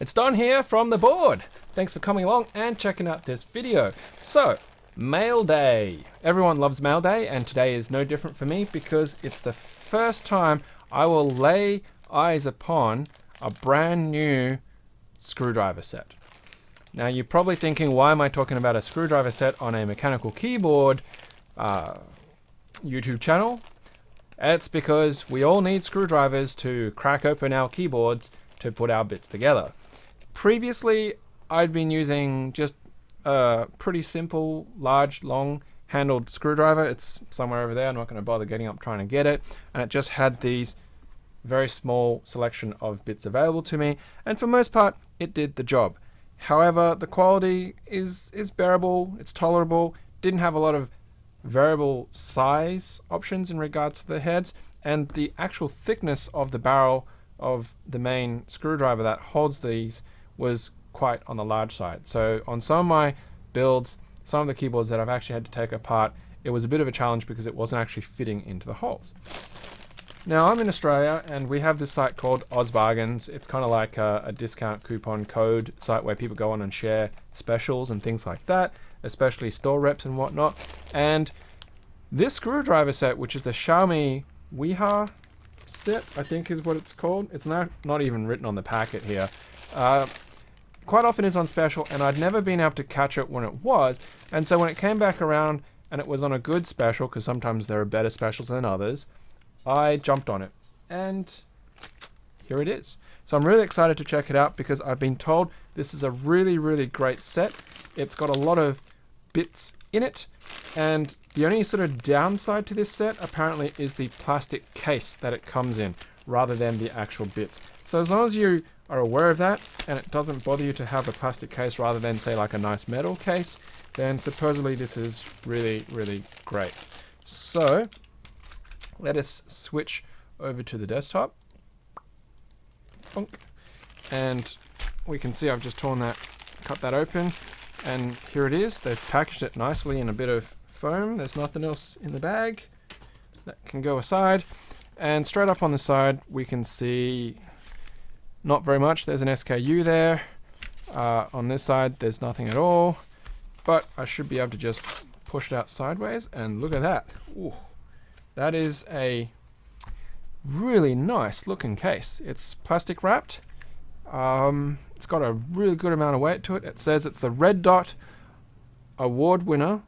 It's Don here from the board. Thanks for coming along and checking out this video. So, Mail Day. Everyone loves Mail Day, and today is no different for me because it's the first time I will lay eyes upon a brand new screwdriver set. Now you're probably thinking, why am I talking about a screwdriver set on a mechanical keyboard YouTube channel? It's because we all need screwdrivers to crack open our keyboards to put our bits together. Previously, I'd been using just a pretty simple, large, long-handled screwdriver. It's somewhere over there. I'm not going to bother getting up trying to get it. And it just had these very small selection of bits available to me. And for most part, it did the job. However, the quality is bearable. It's tolerable. Didn't have a lot of variable size options in regards to the heads. And the actual thickness of the barrel of the main screwdriver that holds these was quite on the large side. So on some of my builds, some of the keyboards that I've actually had to take apart, it was a bit of a challenge because it wasn't actually fitting into the holes. Now I'm in Australia and we have this site called Oz Bargains. It's kind of like a discount coupon code site where people go on and share specials and things like that, especially store reps and whatnot. And this screwdriver set, which is the Xiaomi Weeha set, I think is what it's called. It's not even written on the packet here. Quite often is on special, and I'd never been able to catch it when it was. And so when it came back around and it was on a good special, because sometimes there are better specials than others, I jumped on it. And here it is. So I'm really excited to check it out because I've been told this is a really, really great set. It's got a lot of bits in it. And the only sort of downside to this set apparently is the plastic case that it comes in rather than the actual bits. So as long as you are aware of that and it doesn't bother you to have a plastic case rather than say like a nice metal case, then supposedly this is really, really great. So let us switch over to the desktop. Bonk. And we can see I've just cut that open. And here it is. They've packaged it nicely in a bit of foam. There's nothing else in the bag. That can go aside. And straight up on the side, we can see not very much. There's an SKU there. On this side, there's nothing at all. But I should be able to just push it out sideways. And look at that. Ooh, that is a really nice looking case. It's plastic wrapped. It's got a really good amount of weight to it. It says it's the Red Dot Award winner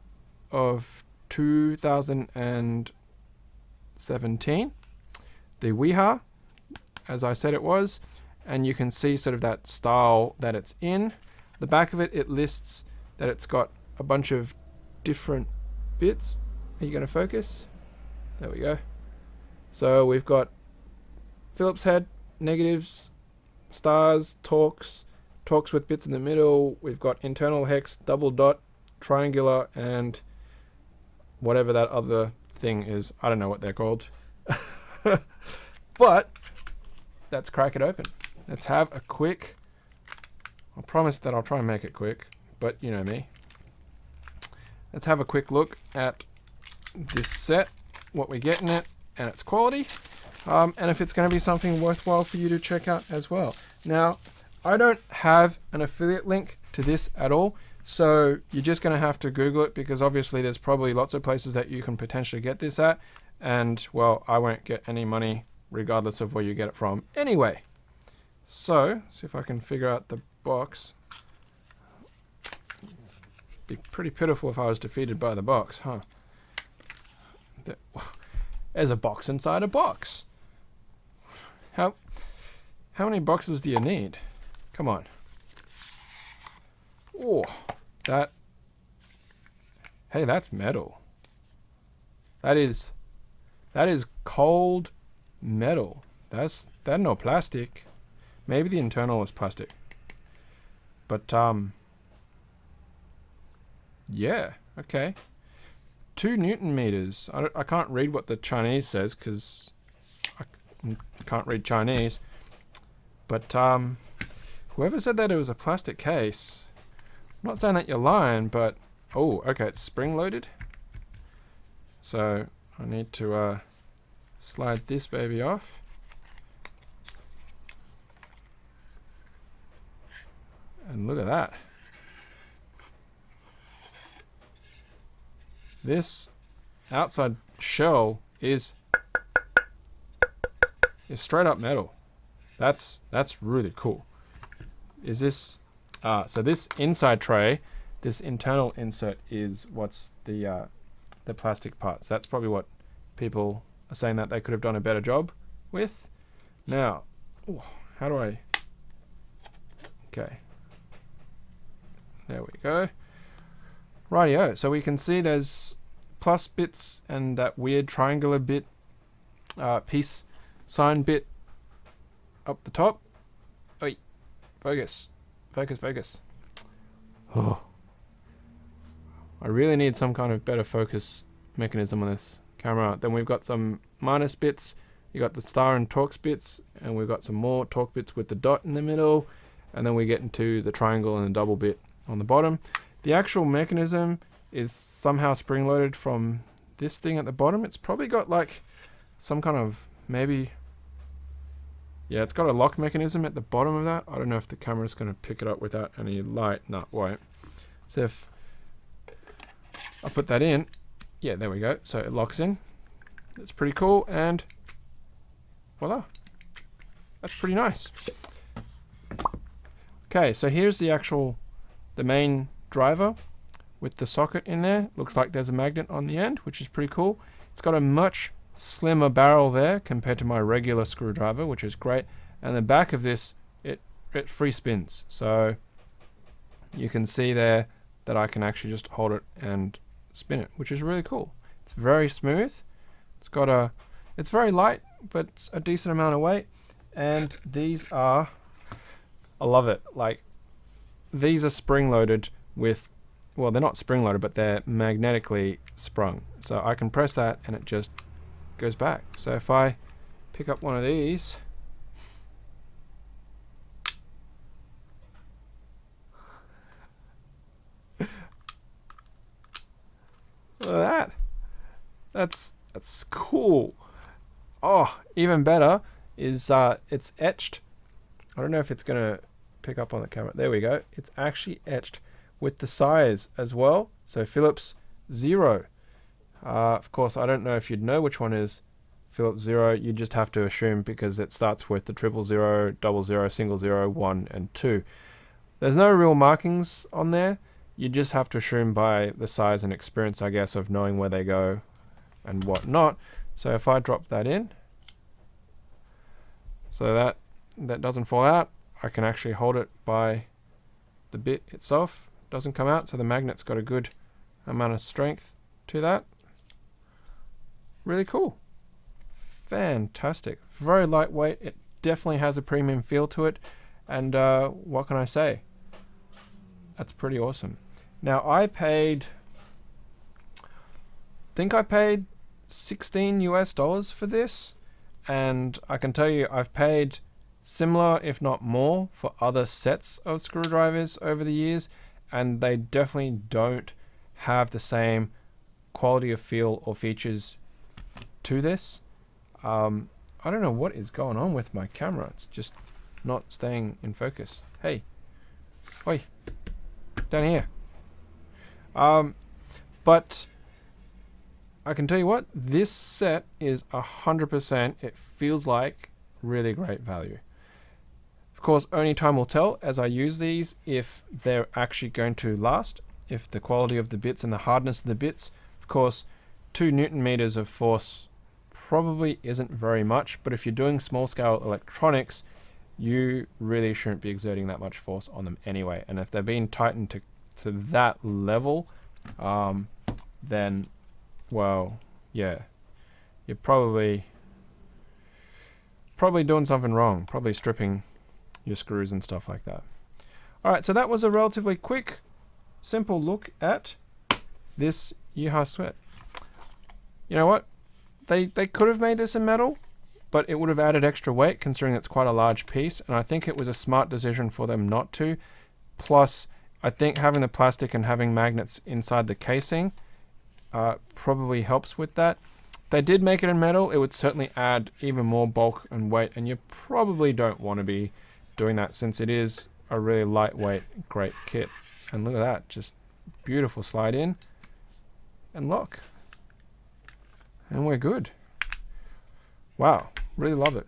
of 2017. The Weeha, as I said it was. And you can see sort of that style that it's in. The back of it, it lists that it's got a bunch of different bits. Are you going to focus? There we go. So we've got Phillips head, negatives, stars, Torx with bits in the middle. We've got internal hex, double dot, triangular, and whatever that other thing is. I don't know what they're called. But let's crack it open. Let's have a quick, I promise that I'll try and make it quick, but you know me. Let's have a quick look at this set, what we get in it, and its quality. And if it's going to be something worthwhile for you to check out as well. Now, I don't have an affiliate link to this at all, so you're just going to have to Google it because obviously there's probably lots of places that you can potentially get this at, and well, I won't get any money regardless of where you get it from anyway. So, see if I can figure out the box. Be pretty pitiful if I was defeated by the box, huh? There's a box inside a box. How many boxes do you need? Come on. Oh, hey, that's metal. That is cold metal. That's no plastic. Maybe the internal is plastic. But yeah, okay. 2 Newton meters. I can't read what the Chinese says because I can't read Chinese. But whoever said that it was a plastic case, I'm not saying that you're lying, but oh, okay, it's spring loaded. So I need to slide this baby off. And look at that. This outside shell is straight up metal. That's really cool. Is this so this inside tray, this internal insert is what's the plastic parts. That's probably what people are saying that they could have done a better job with. Now, ooh, how do I? Okay, there we go. Rightio. So we can see there's plus bits and that weird triangular bit, peace sign bit up the top. Oi, focus, focus, focus. Oh, I really need some kind of better focus mechanism on this camera. Then we've got some minus bits. You got the star and Torx bits, and we've got some more Torx bits with the dot in the middle, and then we get into the triangle and the double bit on the bottom. The actual mechanism is somehow spring-loaded from this thing at the bottom. It's probably got like some kind of maybe... Yeah, it's got a lock mechanism at the bottom of that. I don't know if the camera's going to pick it up without any light. No, it won't. So if I put that in, yeah, there we go. So it locks in. It's pretty cool, and voila. That's pretty nice. Okay, so here's the main driver with the socket in there. Looks like there's a magnet on the end, which is pretty cool. It's got a much slimmer barrel there compared to my regular screwdriver, which is great. And the back of this, it free spins. So you can see there that I can actually just hold it and spin it, which is really cool. It's very smooth. It's very light, but it's a decent amount of weight. And these are, I love it. Like, these are spring-loaded with, well, they're not spring-loaded, but they're magnetically sprung. So I can press that and it just goes back. So if I pick up one of these, look at that. That's cool. Oh, even better is it's etched. I don't know if it's gonna pick up on the camera. There we go. It's actually etched with the size as well. So Phillips 0. Of course, I don't know if you'd know which one is Phillips 0. You just have to assume because it starts with the 000, 00, single 0, 1, and 2. There's no real markings on there. You just have to assume by the size and experience, I guess, of knowing where they go and whatnot. So if I drop that in, so that doesn't fall out, I can actually hold it by the bit itself. Doesn't come out, so the magnet's got a good amount of strength to that. Really cool. Fantastic. Very lightweight. It definitely has a premium feel to it. And what can I say? That's pretty awesome. Now I think I paid $16 US for this, and I can tell you I've paid similar, if not more, for other sets of screwdrivers over the years, and they definitely don't have the same quality of feel or features to this. I don't know what is going on with my camera. It's just not staying in focus. Hey, oi, down here. But I can tell you what, this set is 100%, it feels like really great value. Of course, only time will tell as I use these if they're actually going to last, if the quality of the bits and the hardness of the bits. Of course, 2 Newton meters of force probably isn't very much, but if you're doing small scale electronics, you really shouldn't be exerting that much force on them anyway. And if they're being tightened to that level, then, well, yeah, you're probably doing something wrong, probably stripping your screws and stuff like that. Alright, so that was a relatively quick, simple look at this Yeehaw Sweat. You know what? They could have made this in metal, but it would have added extra weight considering it's quite a large piece, and I think it was a smart decision for them not to. Plus, I think having the plastic and having magnets inside the casing probably helps with that. If they did make it in metal, it would certainly add even more bulk and weight, and you probably don't want to be doing that since it is a really lightweight, great kit. And look at that, just beautiful slide in and lock. And we're good. Wow, really love it.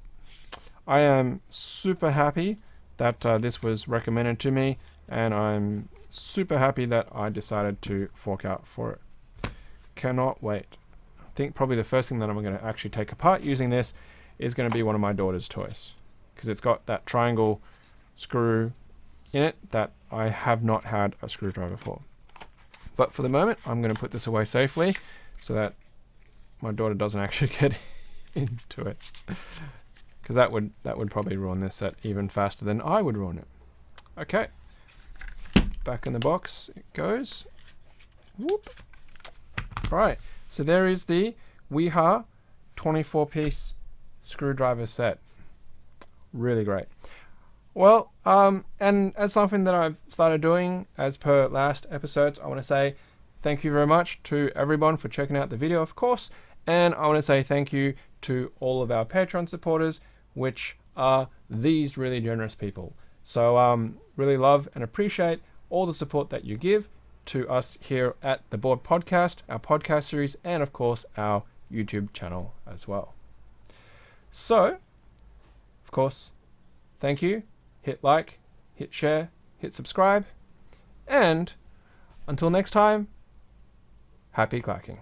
I am super happy that this was recommended to me, and I'm super happy that I decided to fork out for it. Cannot wait. I think probably the first thing that I'm going to actually take apart using this is going to be one of my daughter's toys, because it's got that triangle screw in it that I have not had a screwdriver for. But for the moment, I'm going to put this away safely so that my daughter doesn't actually get into it, because that would probably ruin this set even faster than I would ruin it. Okay, back in the box it goes. Whoop. All right, so there is the Wiha 24-piece screwdriver set. Really great. Well, and as something that I've started doing as per last episodes, I want to say thank you very much to everyone for checking out the video, of course, and I want to say thank you to all of our Patreon supporters, which are these really generous people. So really love and appreciate all the support that you give to us here at the Bored Podcast, our podcast series, and of course our YouTube channel as well. So, of course, thank you. Hit like, hit share, hit subscribe, and until next time, happy clacking.